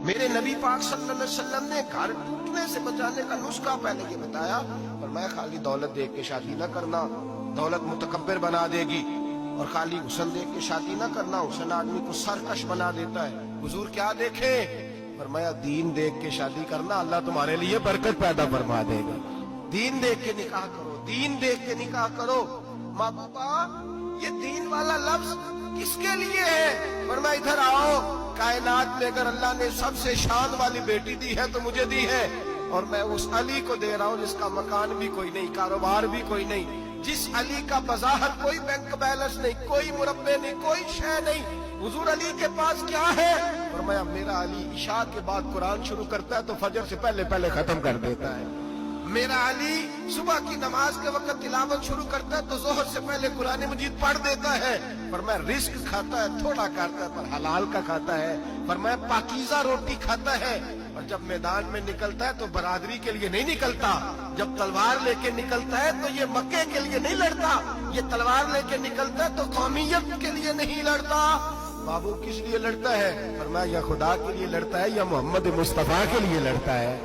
میرے نبی پاک صلی اللہ علیہ وسلم نے گھر ٹوٹنے سے بچانے کا نسخہ پہلے یہ بتایا، فرمایا خالی دولت دیکھ کے شادی نہ کرنا، دولت متکبر بنا دے گی، اور خالی حسن دیکھ کے شادی نہ کرنا، حسن آدمی کو سرکش بنا دیتا ہے۔ حضور کیا دیکھیں؟ فرمایا دین دیکھ کے شادی کرنا، اللہ تمہارے لیے برکت پیدا فرما دے گا۔ دین دیکھ کے نکاح کرو، دین دیکھ کے نکاح کرو۔ محبوبہ یہ دین والا لفظ کس کے لیے ہے؟ فرمایا ادھر آؤ، کائنات میں اگر اللہ نے سب سے شان والی بیٹی دی ہے تو مجھے دی ہے، اور میں اس علی کو دے رہا ہوں جس کا مکان بھی کوئی نہیں، کاروبار بھی کوئی نہیں، جس علی کا بظاہر کوئی بینک بیلنس نہیں، کوئی مربع نہیں، کوئی شے نہیں۔ حضور علی کے پاس کیا ہے؟ فرمایا میرا علی عشاء کے بعد قرآن شروع کرتا ہے تو فجر سے پہلے پہلے ختم کر دیتا ہے۔ میرا علی صبح کی نماز کے وقت تلاوت شروع کرتا ہے تو ظہر سے پہلے قرآن مجید پڑھ دیتا ہے۔ فرمایا رزق کھاتا ہے، تھوڑا کھاتا ہے پر حلال کا کھاتا ہے۔ فرمایا پاکیزہ روٹی کھاتا ہے، اور جب میدان میں نکلتا ہے تو برادری کے لیے نہیں نکلتا، جب تلوار لے کے نکلتا ہے تو یہ مکے کے لیے نہیں لڑتا، یہ تلوار لے کے نکلتا ہے تو قومیت کے لیے نہیں لڑتا۔ بابو کس لیے لڑتا ہے؟ فرمایا یا خدا کے لیے لڑتا ہے یا محمد مصطفیٰ کے لیے لڑتا ہے۔